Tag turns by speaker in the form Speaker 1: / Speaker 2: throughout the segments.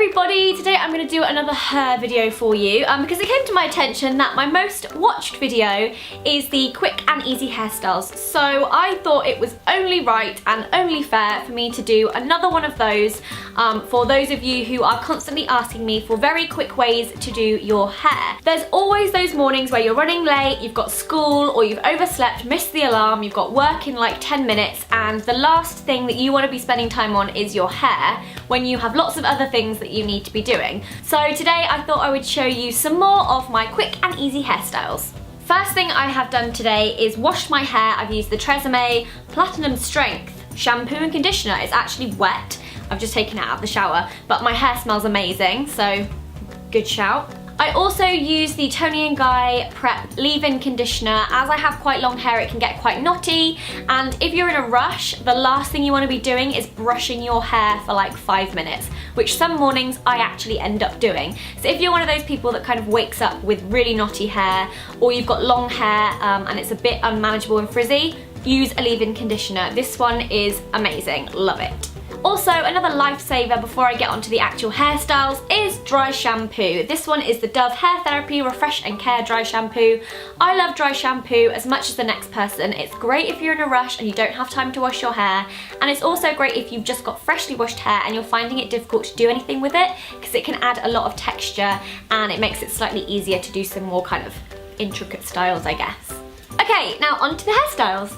Speaker 1: everybody, today I'm going to do another hair video for you because it came to my attention that my most watched video is the quick and easy hairstyles, so I thought it was only right and only fair for me to do another one of those for those of you who are constantly asking me for very quick ways to do your hair. There's always those mornings where you're running late, you've got school or you've overslept, missed the alarm, you've got work in like 10 minutes and the last thing that you want to be spending time on is your hair when you have lots of other things that you need to be doing. So today I thought I would show you some more of my quick and easy hairstyles. First thing I have done today is washed my hair. I've used the Tresemme Platinum Strength shampoo and conditioner. It's actually wet. I've just taken it out of the shower, but my hair smells amazing, so good shout. I also use the Toni & Guy Prep leave-in conditioner. As I have quite long hair, it can get quite knotty, and if you're in a rush, the last thing you want to be doing is brushing your hair for like 5 minutes, which some mornings I actually end up doing. So if you're one of those people that kind of wakes up with really knotty hair, or you've got long hair and it's a bit unmanageable and frizzy, use a leave-in conditioner. This one is amazing, love it. Also, another lifesaver before I get onto the actual hairstyles is dry shampoo. This one is the Dove Hair Therapy Refresh and Care Dry Shampoo. I love dry shampoo as much as the next person. It's great if you're in a rush and you don't have time to wash your hair, and it's also great if you've just got freshly washed hair and you're finding it difficult to do anything with it, because it can add a lot of texture and it makes it slightly easier to do some more kind of intricate styles, I guess. Okay, now onto the hairstyles.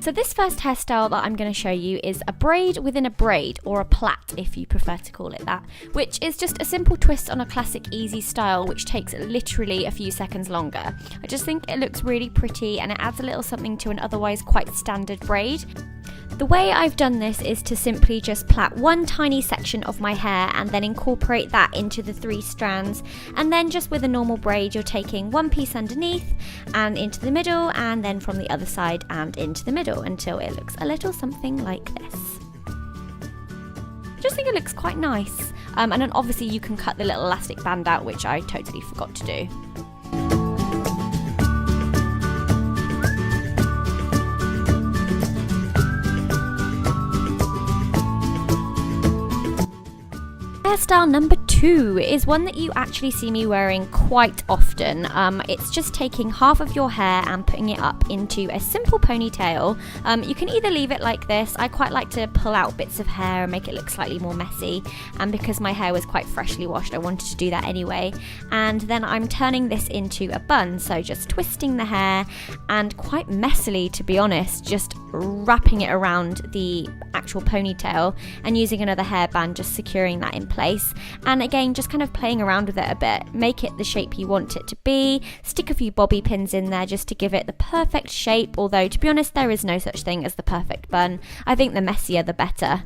Speaker 1: So this first hairstyle that I'm going to show you is a braid within a braid, or a plait if you prefer to call it that, which is just a simple twist on a classic easy style which takes literally a few seconds longer. I just think it looks really pretty and it adds a little something to an otherwise quite standard braid. The way I've done this is to simply just plait one tiny section of my hair and then incorporate that into the 3 strands, and then just with a normal braid you're taking one piece underneath and into the middle, and then from the other side and into the middle until it looks a little something like this. I just think it looks quite nice, and then obviously you can cut the little elastic band out, which I totally forgot to do. Hairstyle number 2 is one that you actually see me wearing quite often. It's just taking half of your hair and putting it up into a simple ponytail. You can either leave it like this. I quite like to pull out bits of hair and make it look slightly more messy, and because my hair was quite freshly washed I wanted to do that anyway. And then I'm turning this into a bun, so just twisting the hair and quite messily, to be honest, just wrapping it around the actual ponytail and using another hairband, just securing that in place. And again, just kind of playing around with it a bit, make it the shape you want it to be, stick a few bobby pins in there just to give it the perfect shape, although to be honest there is no such thing as the perfect bun. I think the messier the better.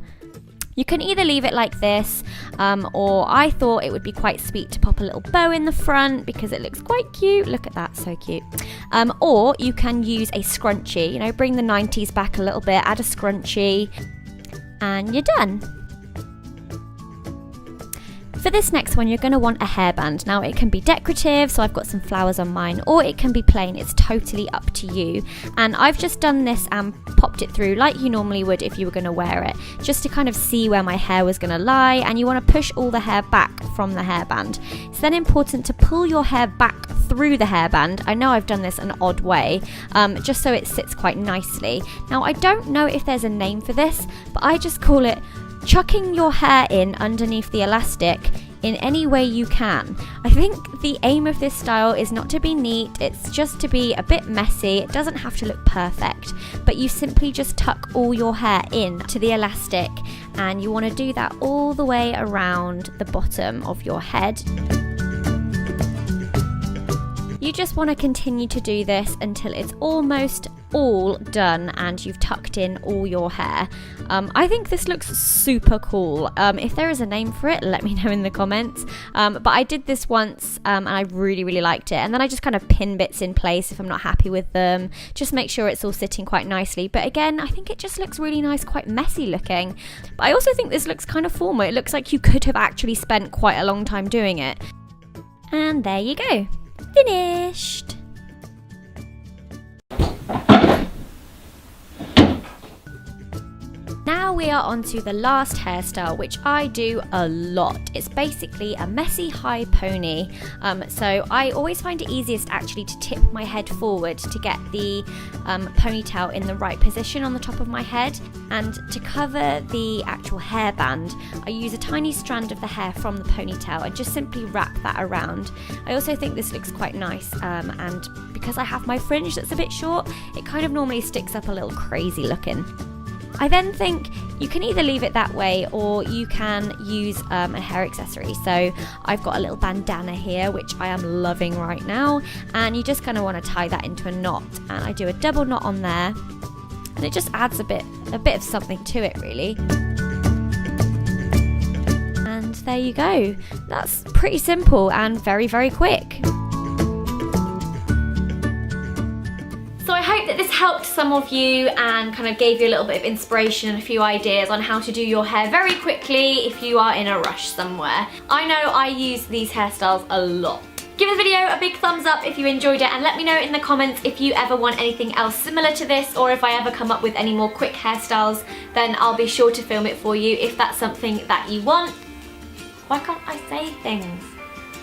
Speaker 1: You can either leave it like this, or I thought it would be quite sweet to pop a little bow in the front because it looks quite cute. Look at that, so cute. Or you can use a scrunchie, you know, bring the 90s back a little bit, add a scrunchie, and you're done. For this next one, you're going to want a hairband. Now, it can be decorative, so I've got some flowers on mine, or it can be plain. It's totally up to you. And I've just done this and popped it through like you normally would if you were going to wear it, just to kind of see where my hair was going to lie, and you want to push all the hair back from the hairband. It's then important to pull your hair back through the hairband. I know I've done this an odd way, just so it sits quite nicely. Now, I don't know if there's a name for this, but I just call it chucking your hair in underneath the elastic in any way you can. I think the aim of this style is not to be neat, it's just to be a bit messy. It doesn't have to look perfect, but you simply just tuck all your hair in to the elastic, and you want to do that all the way around the bottom of your head. You just want to continue to do this until it's almost all done and you've tucked in all your hair. I think this looks super cool. If there is a name for it, let me know in the comments. But I did this once and I really liked it. And then I just kind of pin bits in place if I'm not happy with them. Just make sure it's all sitting quite nicely. But again, I think it just looks really nice, quite messy looking. But I also think this looks kind of formal. It looks like you could have actually spent quite a long time doing it. And there you go. Finished! Now we are on to the last hairstyle, which I do a lot. It's basically a messy high pony. So I always find it easiest actually to tip my head forward to get the ponytail in the right position on the top of my head. And to cover the actual hairband, I use a tiny strand of the hair from the ponytail and just simply wrap that around. I also think this looks quite nice, and because I have my fringe that's a bit short, it kind of normally sticks up a little crazy looking. I then think you can either leave it that way or you can use a hair accessory. So I've got a little bandana here, which I am loving right now, and you just kind of want to tie that into a knot, and I do a double knot on there, and it just adds a bit of something to it really. And there you go. That's pretty simple and very, very quick. So I hope that this helped some of you and kind of gave you a little bit of inspiration and a few ideas on how to do your hair very quickly if you are in a rush somewhere. I know I use these hairstyles a lot. Give the video a big thumbs up if you enjoyed it, and let me know in the comments if you ever want anything else similar to this, or if I ever come up with any more quick hairstyles, then I'll be sure to film it for you if that's something that you want. Why can't I say things?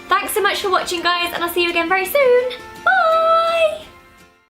Speaker 1: Thanks so much for watching, guys, and I'll see you again very soon. Bye!